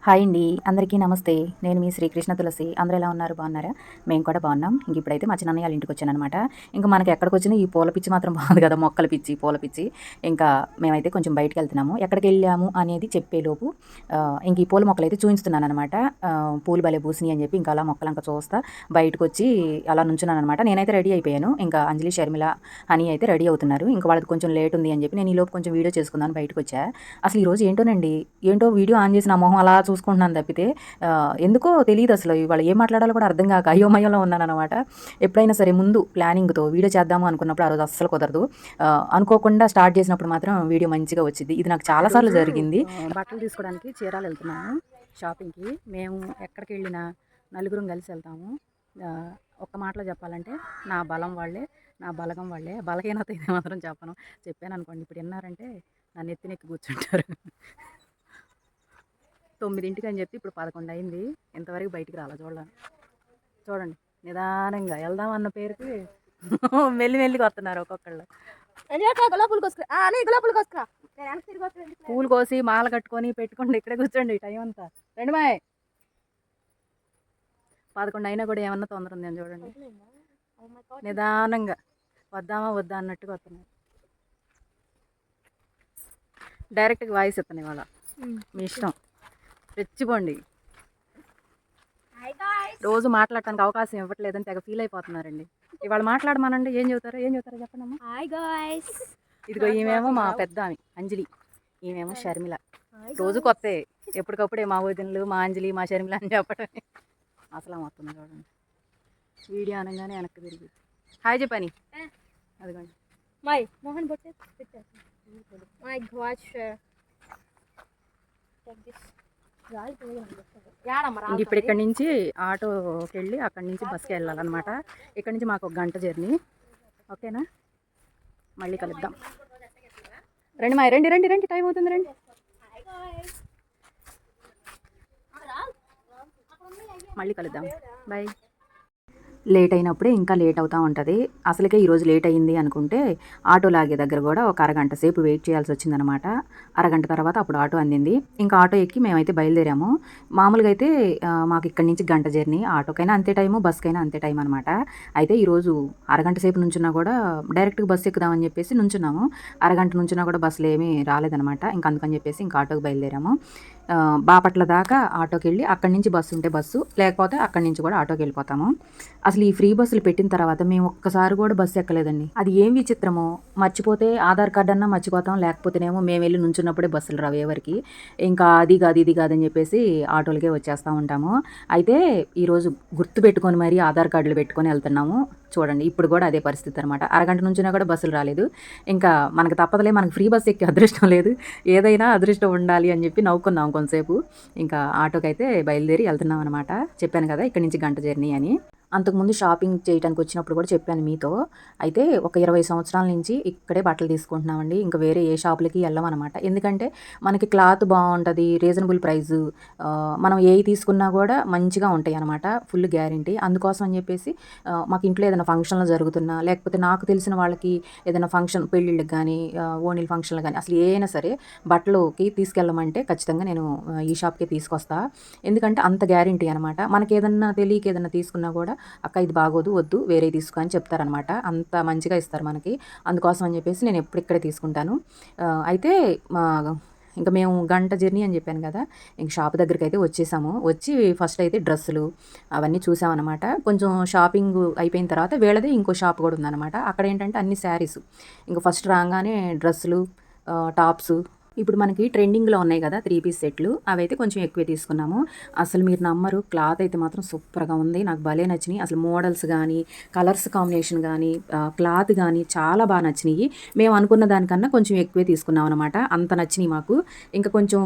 Hi అండి, అందరికీ నమస్తే. నేను మీ శ్రీకృష్ణ తులసి. అందరూ ఎలా ఉన్నారు? బాగున్నారా? మేము కూడా బాగున్నాం. ఇప్పుడైతే మా చిన్నన్నయ్య వాళ్ళ ఇంటికి వచ్చాననమాట. ఇంకా మనకి ఎక్కడికొచ్చినా ఈ పూల పిచ్చి మాత్రం బాగుంది కదా, మొక్కల పిచ్చి, పూల పిచ్చి. ఇంకా మేమైతే కొంచెం బయటికి వెళ్తున్నాము. ఎక్కడికి వెళ్ళాము అనేది చెప్పేలోపు ఇంక ఈ పూల మొక్కలు అయితే చూపిస్తున్నాను అనమాట. పూలు భలే పూసినాయి అని చెప్పి ఇంకా అలా మొక్కలంక చూస్తా బయటకు వచ్చి అలా నుంచున్నాను అనమాట. నేనైతే రెడీ అయిపోయాను. ఇంకా అంజలి, షర్మిల, హనీ అయితే రెడీ అవుతున్నారు. ఇంకా వాళ్ళకి కొంచెం లేట్ ఉంది అని చెప్పి నేను ఈ లోపు కొంచెం వీడియో చేసుకుందాను బయటకు వచ్చా. అసలు ఈరోజు ఏంటోనండి, ఏంటో వీడియో ఆన్ చేసి నా మొహం అలా చూసుకుంటున్నాను తప్పితే ఎందుకో తెలియదు అసలు. ఇవాళ ఏం మాట్లాడాలో కూడా అర్థం కాక అయోమయంలో ఉన్నానన్నమాట. ఎప్పుడైనా సరే ముందు ప్లానింగ్తో వీడియో చేద్దాము అనుకున్నప్పుడు ఆ రోజు అస్సలు కుదరదు. అనుకోకుండా స్టార్ట్ చేసినప్పుడు మాత్రం వీడియో మంచిగా వచ్చింది. ఇది నాకు చాలాసార్లు జరిగింది. బట్టలు తీసుకోవడానికి చీరాలు వెళ్తున్నాము షాపింగ్కి. మేము ఎక్కడికి వెళ్ళినా నలుగురం కలిసి వెళ్తాము. ఒక్క మాటలో చెప్పాలంటే నా బలం వాళ్ళే, నా బలగం వాళ్ళే. బలహీనత ఇది మాత్రం చెప్పాను అనుకోండి, ఇప్పుడు విన్నారంటే నన్ను ఎత్తినెక్కి కూర్చుంటారు. 9ంటికి అని చెప్పి ఇప్పుడు 11 అయింది. ఇంతవరకు బయటికి రాలా. చూడండి నిదానంగా వెళ్దాం అన్న పేరుకి మెల్లిమెల్లిగా వస్తున్నారు ఒక్కొక్కళ్ళు. పూలు కోసి మాల కట్టుకొని పెట్టుకోండి, ఇక్కడే కూర్చోండి టైం అంతా. రండి మాయ్. 11 అయినా కూడా ఏమన్నా తొందర ఉందని చూడండి. నిదానంగా వద్దామా వద్దా అన్నట్టుగా వస్తున్నారు. డైరెక్ట్గా వాయిస్ ఇస్తాను ఇవాళ, మీ ఇష్టం, రెచ్చిపోండి. రోజు మాట్లాడటానికి అవకాశం ఇవ్వట్లేదని తెగ ఫీల్ అయిపోతున్నారండి. ఇవాళ మాట్లాడమనండి, ఏం చెబుతారో చెప్పండి అమ్మా. Hi guys. ఇదిగో ఈమెమో మా పెద్ద ఆమె అంజలి, ఈమెమో షర్మిల. రోజు కొత్త, ఎప్పటికప్పుడే మా వదినలు, మా అంజలి, మా షర్మిల అని చెప్పడం అసలు మొత్తం చూడండి. వీడియో అనగానే వెనక్కి తిరిగి హాయ్ చెప్పని. అదిగోండి మై మోహన్ బొట్టే మై వాచ్. ఇప్పుడు ఇక్కడి నుంచి ఆటోకి వెళ్ళి అక్కడి నుంచి బస్కి వెళ్ళాలన్నమాట. ఇక్కడి నుంచి మాకు 1 గంట జర్నీ. ఓకేనా, మళ్ళీ కలుద్దాం. రండి మాయ, రండి రండి రండి, టైం అవుతుంది, రండి. మళ్ళీ కలుద్దాం, బాయ్. లేట్ అయినప్పుడే ఇంకా లేట్ అవుతూ ఉంటుంది. అసలుకే ఈరోజు లేట్ అయ్యింది అనుకుంటే ఆటో లాగే దగ్గర కూడా ఒక అరగంట సేపు వెయిట్ చేయాల్సి వచ్చిందనమాట. అరగంట తర్వాత అప్పుడు ఆటో అందింది. ఇంకా ఆటో ఎక్కి మేమైతే బయలుదేరాము. మామూలుగా అయితే మాకు ఇక్కడి నుంచి 1 గంట జర్నీ. ఆటోకైనా అంతే టైము, బస్కైనా అంతే టైం అనమాట. అయితే ఈరోజు అరగంట సేపు నుంచున్నా కూడా డైరెక్ట్గా బస్సు ఎక్కుదామని చెప్పేసి నుంచున్నాము. అరగంట నుంచున్నా కూడా బస్సులు ఏమీ రాలేదనమాట. ఇంకా అందుకని చెప్పేసి ఇంకా ఆటోకి బయలుదేరాము. బాపట్ల దాకా ఆటోకి వెళ్ళి అక్కడి నుంచి బస్సు ఉంటే బస్సు, లేకపోతే అక్కడి నుంచి కూడా ఆటోకి వెళ్ళిపోతాము. అసలు ఈ ఫ్రీ బస్సులు పెట్టిన తర్వాత మేము ఒక్కసారి కూడా బస్సు ఎక్కలేదండి. అది ఏం విచిత్రమో. మర్చిపోతే ఆధార్ కార్డు అన్నా మర్చిపోతాం, లేకపోతేనేమో మేము వెళ్ళి నుంచున్నప్పుడే బస్సులు రావు ఎవరికి. ఇంకా అది కాదు ఇది కాదని చెప్పేసి ఆటోలకే వచ్చేస్తూ ఉంటాము. అయితే ఈరోజు గుర్తు పెట్టుకొని మరీ ఆధార్ కార్డులు పెట్టుకొని వెళ్తున్నాము. చూడండి ఇప్పుడు కూడా అదే పరిస్థితి అనమాట. అరగంట నుంచినా కూడా బస్సులు రాలేదు. ఇంకా మనకు తప్పదులే, మనకు ఫ్రీ బస్సు ఎక్కే అదృష్టం లేదు, ఏదైనా అదృష్టం ఉండాలి అని చెప్పి నవ్వుకున్నాం కొంతసేపు. ఇంకా ఆటోకి అయితే బయలుదేరి వెళ్తున్నాం అనమాట. చెప్పాను కదా ఇక్కడి నుంచి 1 గంట జర్నీ అని. అంతకుముందు షాపింగ్ చేయడానికి వచ్చినప్పుడు కూడా చెప్పాను మీతో. అయితే ఒక 20 సంవత్సరాల నుంచి ఇక్కడే బట్టలు తీసుకుంటున్నామండి. ఇంకా వేరే ఏ షాపులకి వెళ్ళమన్నమాట. ఎందుకంటే మనకి క్లాత్ బాగుంటుంది, రీజనబుల్ ప్రైజు, మనం ఏవి తీసుకున్నా కూడా మంచిగా ఉంటాయి అనమాట, ఫుల్ గ్యారంటీ. అందుకోసం అని చెప్పేసి మాకు ఇంట్లో ఏదైనా ఫంక్షన్లు జరుగుతున్నా, లేకపోతే నాకు తెలిసిన వాళ్ళకి ఏదైనా ఫంక్షన్, పెళ్ళిళ్ళకి కానీ, ఓణీల ఫంక్షన్లు కానీ, అసలు ఏదైనా సరే బట్టలుకి తీసుకెళ్ళమంటే ఖచ్చితంగా నేను ఈ షాప్కే తీసుకొస్తా. ఎందుకంటే అంత గ్యారంటీ అనమాట. మనకి ఏదన్నా తెలియక ఏదైనా తీసుకున్నా కూడా అక్క ఇది బాగోదు, వద్దు వేరే తీసుకో అని చెప్తారనమాట. అంత మంచిగా ఇస్తారు మనకి. అందుకోసం అని చెప్పేసి నేను ఎప్పుడు ఇక్కడే తీసుకుంటాను. అయితే ఇంకా మేము 1 గంట జర్నీ అని చెప్పాను కదా, ఇంక షాప్ దగ్గరికి అయితే వచ్చేసాము. వచ్చి ఫస్ట్ అయితే డ్రెస్సులు అవన్నీ చూసామన్నమాట. కొంచెం షాపింగ్ అయిపోయిన తర్వాత వీళ్ళది ఇంకో షాప్ కూడా ఉందన్నమాట. అక్కడ ఏంటంటే అన్ని శారీస్. ఇంకా ఫస్ట్ రాగానే డ్రెస్సులు, టాప్స్. ఇప్పుడు మనకి ట్రెండింగ్లో ఉన్నాయి కదా 3 పీస్ సెట్లు, అవైతే కొంచెం ఎక్కువే తీసుకున్నాము. అసలు మీరు నమ్మరు, క్లాత్ అయితే మాత్రం సూపర్గా ఉంది. నాకు భలే నచ్చినాయి. అసలు మోడల్స్ కానీ, కలర్స్ కాంబినేషన్ కానీ, క్లాత్ కానీ చాలా బాగా నచ్చినాయి. మేము అనుకున్న దానికన్నా కొంచెం ఎక్కువే తీసుకున్నాం అనమాట. అంత నచ్చినాయి మాకు. ఇంకా కొంచెం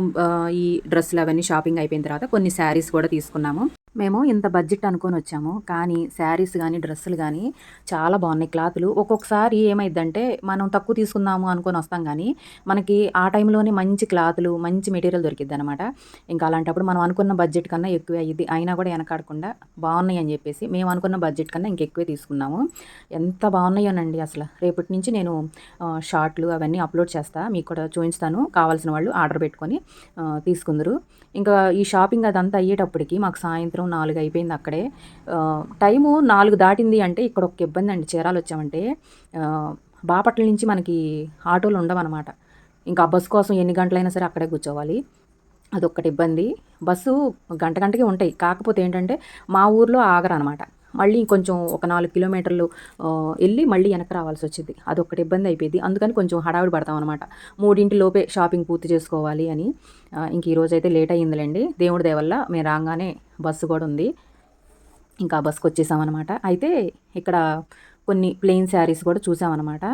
ఈ డ్రెస్సులు అవన్నీ షాపింగ్ అయిపోయిన తర్వాత కొన్ని శారీస్ కూడా తీసుకున్నాము. మేము ఇంత బడ్జెట్ అనుకొని వచ్చాము. కానీ శారీస్ గానీ, డ్రెస్సులు గానీ చాలా బాగున్నాయి క్లాతులు. ఒక్కొక్కసారి ఏమైద్దంటే మనం తక్కువ తీసుకుందాము అనుకోని వస్తాం గానీ, మనకి ఆ టైంలోనే మంచి క్లాతులు, మంచి మెటీరియల్ దొరికిద్దనమాట. ఇంకా అలాంటప్పుడు మనం అనుకున్న బడ్జెట్ కన్నా ఎక్కువే అయ్యిద్ది. అయినా కూడా వెనకాడకుండా బాగున్నాయి అని చెప్పేసి మేము అనుకున్న బడ్జెట్ కన్నా ఇంకెక్కువే తీసుకున్నాము. ఎంత బాగున్నాయోనండి అసల. రేపటి నుంచి నేను షార్ట్‌లు అవన్నీ అప్‌లోడ్ చేస్తా. మీకు కూడా చూయిస్తాను. కావాల్సిన వాళ్ళు ఆర్డర్ పెట్టుకొని తీసుకుందురు. ఇంకా ఈ షాపింగ్ అదంతా అయ్యేటప్పటికి మాకు సాయంత్రం 4 అయిపోయింది అక్కడే. టైము 4 దాటింది అంటే ఇక్కడ ఒక ఇబ్బందండి. చీరాల వచ్చామంటే బాపట్ల నుంచి మనకి ఆటోలు ఉండవనమాట. ఇంకా ఆ బస్సు కోసం ఎన్ని గంటలైనా సరే అక్కడే కూర్చోవాలి. అదొక్కటి ఇబ్బంది. బస్సు గంట గంటకి ఉంటాయి. కాకపోతే ఏంటంటే మా ఊర్లో ఆగరనమాట. మళ్ళీ కొంచెం ఒక 4 కిలోమీటర్లు ఎళ్ళి మళ్ళీ వెనక్కి రావాల్సొచ్చిద్ది. అదొక్కటి ఇబ్బంది అయిపోయిద్ది. అందుకని కొంచెం హడావిడి పడతామనమాట. 3 లోపే షాపింగ్ పూర్తి చేసుకోవాలి అని. ఇంక ఈరోజైతే లేట్ అయ్యిందిలెండి. దేవుడి దయ వల్ల మేము రాంగానే బస్సు కూడా ఉంది. ఇంకా ఆ బస్‌కొచ్చేసామనమాట. అయితే ఇక్కడ కొన్ని ప్లెయిన్ శారీస్ కూడా చూసామనమాట.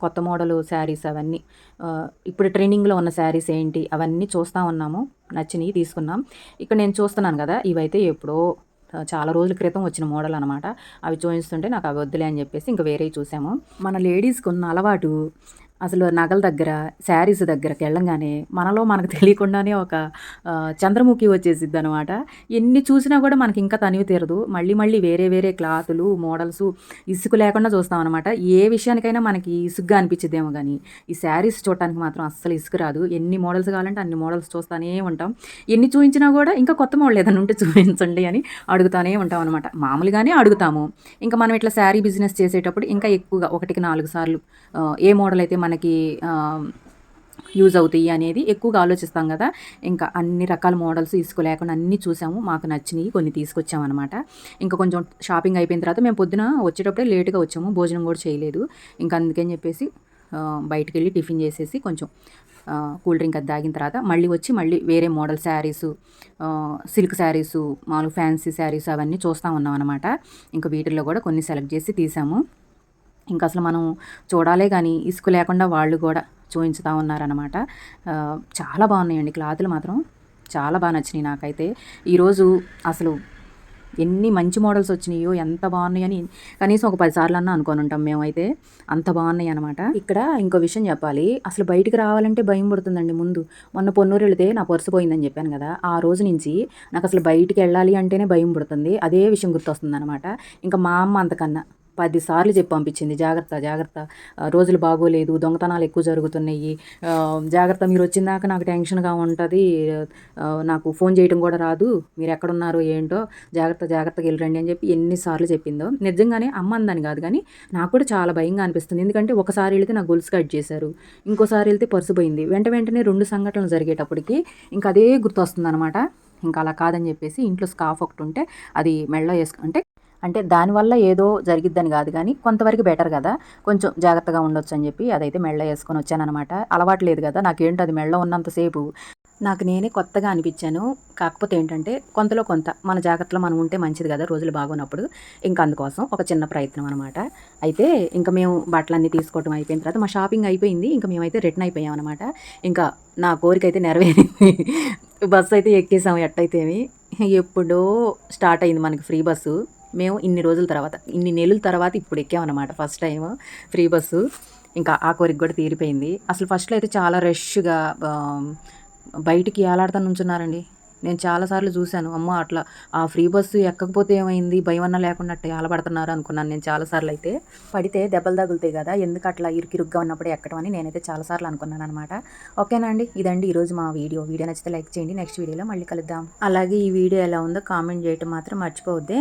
కొత్త మోడలు శారీస్ అవన్నీ. ఇప్పుడు ట్రెండింగ్‌లో ఉన్న శారీస్ ఏంటి అవన్నీ చూస్తా ఉన్నాము. నచ్చినయి తీసుకున్నాం. ఇక్కడ నేను చూస్తున్నాను గదా! ఇవైతే ఎప్పుడో చాలా రోజుల క్రితం వచ్చిన మోడల్ అనమాట. అవి చూయిస్తుంటే నాకు అవి వద్దులే అని చెప్పేసి ఇంక వేరేయి చూసాము. మన లేడీస్‌కి ఉన్న అలవాటు అసలు నగల దగ్గర, శారీస్ దగ్గరకెళ్ళంగానే మనలో మనకు తెలియకుండానే ఒక చంద్రముఖి వచ్చేసిద్దనమాట. ఎన్ని చూసినా కూడా మనకి ఇంకా తనివి తీరదు. మళ్ళీ మళ్ళీ వేరే వేరే క్లాతులు, మోడల్సు ఇసుకు లేకుండా చూస్తామనమాట. ఏ విషయానికైనా మనకి ఇసుగ్గా అనిపించిద్దేమో గానీ, ఈ శారీస్ చూడటానికి మాత్రం అస్సలు ఇసుకు రాదు. ఎన్ని మోడల్స్ కావాలంటే అన్ని మోడల్స్ చూస్తానే ఉంటాం. ఎన్ని చూయించినా కూడా ఇంకా కొత్త మోడల్ ఏదైనా ఉంటే చూపించండి అని అడుగుతానే ఉంటాం అనమాట. మామూలుగానే అడుగుతాము. ఇంకా మనం ఇట్లా శారీ బిజినెస్ చేసేటప్పుడు ఇంకా ఎక్కువగా 1కి 4 సార్లు ఏ మోడల్ అయితే మనకి యూజ్ అవుతాయి అనేది ఎక్కువగా ఆలోచిస్తాం కదా. ఇంకా అన్ని రకాల మోడల్స్ ఇసుక లేకుండా అన్నీ చూసాము. మాకు నచ్చినవి కొన్ని తీసుకొచ్చామన్నమాట. ఇంకా కొంచెం షాపింగ్ అయిపోయిన తర్వాత మేము పొద్దున వచ్చేటప్పుడే లేట్గా వచ్చాము. భోజనం కూడా చేయలేదు. ఇంకా అందుకని చెప్పేసి బయటికి వెళ్ళి టిఫిన్ చేసేసి కొంచెం కూల్ డ్రింక్ అది తాగిన తర్వాత మళ్ళీ వేరే మోడల్ శారీసు, సిల్క్ శారీసు, మామూలు ఫ్యాన్సీ శారీస్ అవన్నీ చూస్తూ ఉన్నాం అనమాట. ఇంకా వీటిల్లో కూడా కొన్ని సెలెక్ట్ చేసి తీసాము. ఇంకా అసలు మనం చూడాలే కానీ ఇసుక లేకుండా వాళ్ళు కూడా చూయించుతూ ఉన్నారనమాట. చాలా బాగున్నాయండి క్లాతులు మాత్రం. చాలా బాగా నచ్చినాయి నాకైతే. ఈరోజు అసలు ఎన్ని మంచి మోడల్స్ వచ్చినాయో, ఎంత బాగున్నాయని కనీసం ఒక 10 సార్లన్నా అనుకొని ఉంటాం మేమైతే. అంత బాగున్నాయి అనమాట. ఇక్కడ ఇంకో విషయం చెప్పాలి. అసలు బయటికి రావాలంటే భయం పడుతుందండి ముందు. మొన్న పొన్నూరు వెళితే నా పర్సు పోయిందని చెప్పాను కదా. ఆ రోజు నుంచి నాకు అసలు బయటికి వెళ్ళాలి అంటేనే భయం పుడుతుంది. అదే విషయం గుర్తొస్తుందనమాట. ఇంకా మా అమ్మ అంతకన్నా 10 సార్లు చెప్పి పంపించింది. జాగ్రత్త, జాగ్రత్త, రోజులు బాగోలేదు, దొంగతనాలు ఎక్కువ జరుగుతున్నాయి, జాగ్రత్త, మీరు వచ్చిందాక నాకు టెన్షన్గా ఉంటుంది, నాకు ఫోన్ చేయడం కూడా రాదు, మీరు ఎక్కడున్నారో ఏంటో, జాగ్రత్తగా వెళ్ళరండి అని చెప్పి ఎన్నిసార్లు చెప్పిందో. నిజంగానే అమ్మ అందని కాదు కానీ నాకు కూడా చాలా భయంగా అనిపిస్తుంది. ఎందుకంటే ఒకసారి వెళితే నా గొలుసు కట్ చేశారు, ఇంకోసారి వెళ్తే పర్సు పోయింది. వెంటనే 2 సంఘటనలు జరిగేటప్పటికి ఇంకా అదే గుర్తొస్తుంది అనమాట. ఇంకా అలా కాదని చెప్పేసి ఇంట్లో స్కార్ఫ్ ఒకటి ఉంటే అది మెడలో అంటే దానివల్ల ఏదో జరిగిద్దని కాదు కానీ కొంతవరకు బెటర్ కదా, కొంచెం జాగ్రత్తగా ఉండొచ్చు అని చెప్పి అదైతే మెడలో వేసుకొని వచ్చానమాట. అలవాటు లేదు కదా నాకేంటో, అది మెడలో ఉన్నంతసేపు నాకు నేనే కొత్తగా అనిపించాను. కాకపోతే ఏంటంటే కొంతలో కొంత మన జాగ్రత్తలో మనం ఉంటే మంచిది కదా రోజులు బాగున్నప్పుడు. ఇంకా అందుకోసం ఒక చిన్న ప్రయత్నం అనమాట. అయితే ఇంకా మేము బట్టలన్నీ తీసుకోవటం అయిపోయిన తర్వాత మా షాపింగ్ అయిపోయింది. ఇంకా మేమైతే రిటర్న్ అయిపోయాం అనమాట. ఇంకా నా కోరిక అయితే నెరవేరింది. బస్సు అయితే ఎక్కేసాము ఎట్టయితేమి. ఎప్పుడో స్టార్ట్ అయింది మనకి ఫ్రీ బస్సు. మేము ఇన్ని రోజుల తర్వాత, ఇన్ని నెలల తర్వాత ఇప్పుడు ఎక్కామన్నమాట ఫస్ట్ టైం ఫ్రీ బస్సు. ఇంకా ఆ కోరిక కూడా తీరిపోయింది. అసలు ఫస్ట్లో అయితే చాలా రష్గా బయటికి ఏలాడుతూ నుంచున్నారండి. నేను చాలాసార్లు చూశాను. అమ్మో అట్లా ఆ ఫ్రీ బస్సు ఎక్కకపోతే ఏమైంది, భయమన్నా లేకుండా అట్లా ఏలబడుతున్నారు అనుకున్నాను నేను చాలాసార్లు. అయితే పడితే దెబ్బలు తగులుతాయి కదా, ఎందుకు అట్లా ఇరుకిరుగ్గా ఉన్నప్పుడే ఎక్కడం అని నేనైతే చాలాసార్లు అనుకున్నాను అనమాట. ఓకేనా అండి, ఇదండి ఈరోజు మా వీడియో నచ్చితే లైక్ చేయండి. నెక్స్ట్ వీడియోలో మళ్ళీ కలుద్దాం. అలాగే ఈ వీడియో ఎలా ఉందో కామెంట్ చేయటం మాత్రం మర్చిపోవద్దే.